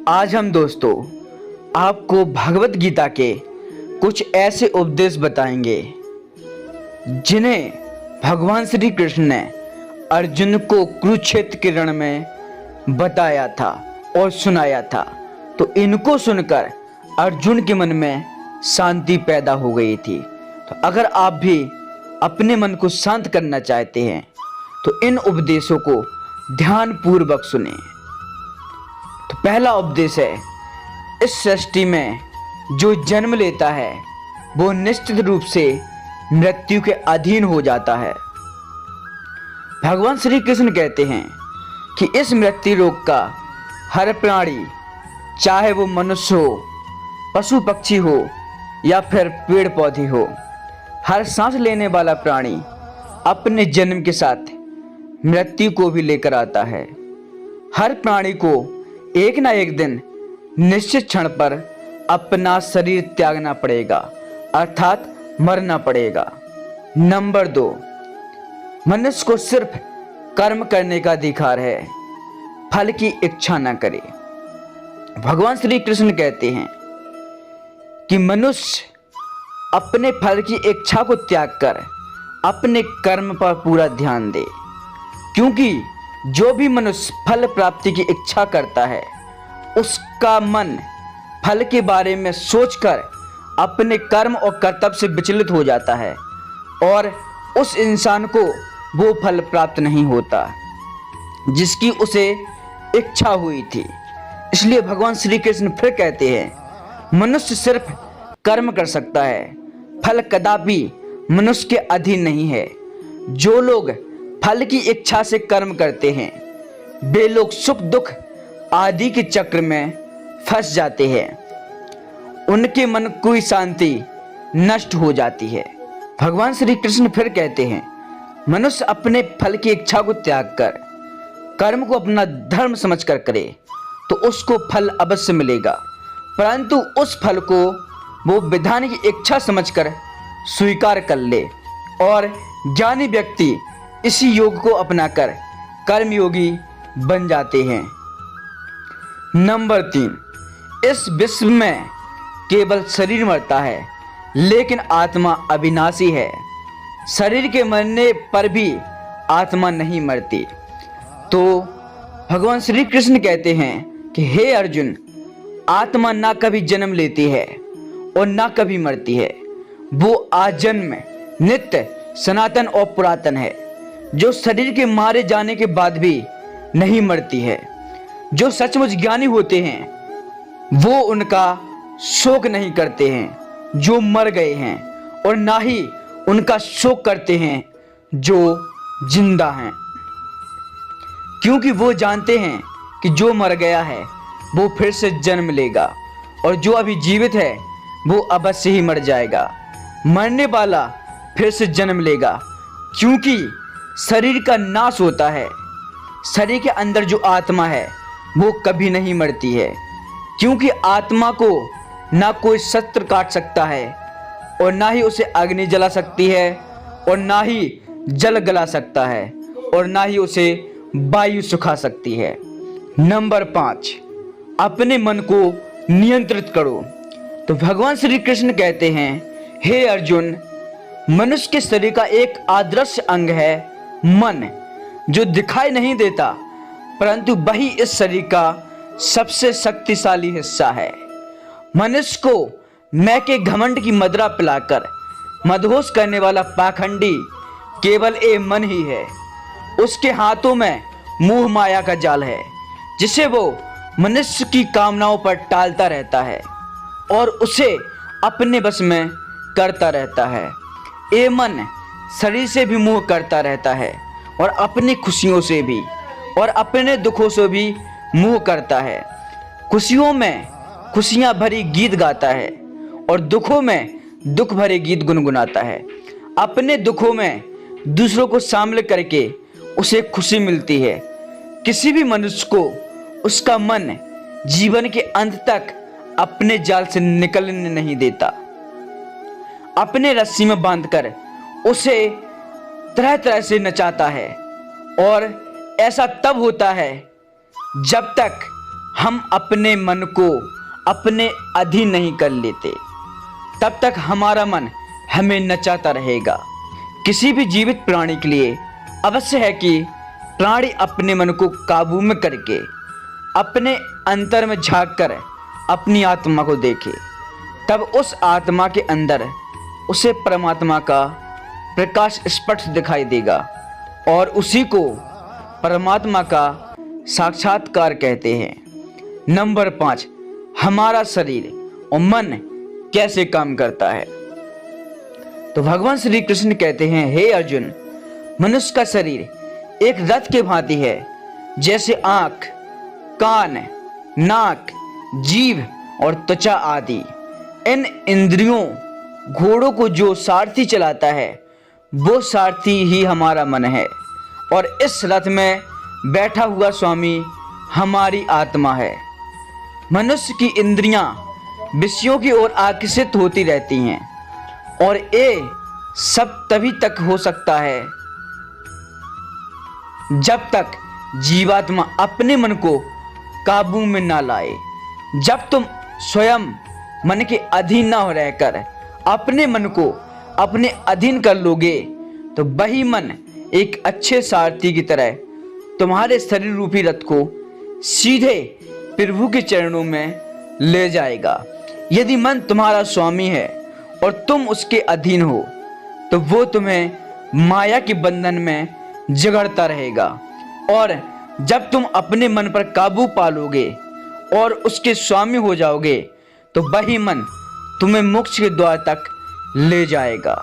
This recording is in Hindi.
आज हम दोस्तों आपको भगवत गीता के कुछ ऐसे उपदेश बताएंगे जिन्हें भगवान श्री कृष्ण ने अर्जुन को कुरुक्षेत्र के रण में बताया था और सुनाया था। तो इनको सुनकर अर्जुन के मन में शांति पैदा हो गई थी। तो अगर आप भी अपने मन को शांत करना चाहते हैं तो इन उपदेशों को ध्यानपूर्वक सुने। तो पहला उपदेश है, इस सृष्टि में जो जन्म लेता है वो निश्चित रूप से मृत्यु के अधीन हो जाता है। भगवान श्री कृष्ण कहते हैं कि इस मृत्यु रोग का हर प्राणी, चाहे वो मनुष्य हो, पशु पक्षी हो या फिर पेड़ पौधे हो, हर सांस लेने वाला प्राणी अपने जन्म के साथ मृत्यु को भी लेकर आता है। हर प्राणी को एक ना एक दिन निश्चित क्षण पर अपना शरीर त्यागना पड़ेगा, अर्थात मरना पड़ेगा। नंबर 2, मनुष्य को सिर्फ कर्म करने का अधिकार है, फल की इच्छा न करे। भगवान श्री कृष्ण कहते हैं कि मनुष्य अपने फल की इच्छा को त्याग कर अपने कर्म पर पूरा ध्यान दे, क्योंकि जो भी मनुष्य फल प्राप्ति की इच्छा करता है उसका मन फल के बारे में सोचकर अपने कर्म और कर्तव्य से विचलित हो जाता है और उस इंसान को वो फल प्राप्त नहीं होता जिसकी उसे इच्छा हुई थी। इसलिए भगवान श्री कृष्ण फिर कहते हैं, मनुष्य सिर्फ कर्म कर सकता है, फल कदापि मनुष्य के अधीन नहीं है। जो लोग फल की इच्छा से कर्म करते हैं वे लोग सुख दुख आदि के चक्र में फंस जाते हैं, उनके मन की शांति नष्ट हो जाती है। भगवान श्री कृष्ण फिर कहते हैं, मनुष्य अपने फल की इच्छा को त्याग कर कर्म को अपना धर्म समझकर करे तो उसको फल अवश्य मिलेगा, परंतु उस फल को वो विधान की इच्छा समझकर स्वीकार कर ले। और ज्ञानी व्यक्ति इसी योग को अपनाकर कर्मयोगी बन जाते हैं। नंबर 3, इस विश्व में केवल शरीर मरता है लेकिन आत्मा अविनाशी है। शरीर के मरने पर भी आत्मा नहीं मरती। तो भगवान श्री कृष्ण कहते हैं कि हे अर्जुन, आत्मा ना कभी जन्म लेती है और ना कभी मरती है। वो आजन्म, नित्य, सनातन और पुरातन है, जो शरीर के मारे जाने के बाद भी नहीं मरती है। जो सचमुच ज्ञानी होते हैं वो उनका शोक नहीं करते हैं जो मर गए हैं, और ना ही उनका शोक करते हैं जो जिंदा हैं, क्योंकि वो जानते हैं कि जो मर गया है वो फिर से जन्म लेगा और जो अभी जीवित है वो अवश्य ही मर जाएगा। मरने वाला फिर से जन्म लेगा, क्योंकि शरीर का नाश होता है। शरीर के अंदर जो आत्मा है वो कभी नहीं मरती है, क्योंकि आत्मा को ना कोई शस्त्र काट सकता है और ना ही उसे अग्नि जला सकती है और ना ही जल गला सकता है और ना ही उसे वायु सुखा सकती है। नंबर 5, अपने मन को नियंत्रित करो। तो भगवान श्री कृष्ण कहते हैं, हे अर्जुन, मनुष्य के शरीर का एक आदर्श अंग है मन, जो दिखाई नहीं देता, परंतु वही इस शरीर का सबसे शक्तिशाली हिस्सा है। मनुष्य को मैं के घमंड की मदिरा पिलाकर मदहोश करने वाला पाखंडी केवल एक मन ही है। उसके हाथों में मोह माया का जाल है, जिसे वो मनुष्य की कामनाओं पर टालता रहता है और उसे अपने बस में करता रहता है। ये मन शरीर से भी मोह करता रहता है और अपनी खुशियों से भी और अपने दुखों से भी मोह करता है। खुशियों में खुशियां भरी गीत गाता है और दुखों में दुख भरे गीत गुनगुनाता है। अपने दुखों में दूसरों को शामिल करके उसे खुशी मिलती है। किसी भी मनुष्य को उसका मन जीवन के अंत तक अपने जाल से निकलने नहीं देता। अपने रस्सी में बांधकर उसे तरह तरह से नचाता है, और ऐसा तब होता है जब तक हम अपने मन को अपने अधीन नहीं कर लेते, तब तक हमारा मन हमें नचाता रहेगा। किसी भी जीवित प्राणी के लिए अवश्य है कि प्राणी अपने मन को काबू में करके अपने अंतर में झांक कर अपनी आत्मा को देखे, तब उस आत्मा के अंदर उसे परमात्मा का प्रकाश स्पष्ट दिखाई देगा और उसी को परमात्मा का साक्षात्कार कहते हैं। नंबर 5, हमारा शरीर और मन कैसे काम करता है। तो भगवान श्री कृष्ण कहते हैं, हे अर्जुन, मनुष्य का शरीर एक रथ के भांति है। जैसे आंख, कान, नाक, जीभ और त्वचा आदि इन इंद्रियों घोड़ों को जो सारथी चलाता है, वो सारथी ही हमारा मन है और इस रथ में बैठा हुआ स्वामी हमारी आत्मा है। मनुष्य की इंद्रियां विषयों की ओर आकर्षित होती रहती हैं और ये सब तभी तक हो सकता है जब तक जीवात्मा अपने मन को काबू में ना लाए। जब तुम स्वयं मन के अधीन ना हो रहकर अपने मन को अपने अधीन कर लोगे, तो वही मन एक अच्छे सारथी की तरह तुम्हारे शरीर रूपी रथ को सीधे प्रभु के चरणों में ले जाएगा। यदि मन तुम्हारा स्वामी है और तुम उसके अधीन हो, तो वो तुम्हें माया के बंधन में जकड़ता रहेगा और जब तुम अपने मन पर काबू पालोगे और उसके स्वामी हो जाओगे, तो वही मन तुम्हें मोक्ष के द्वार तक ले जाएगा।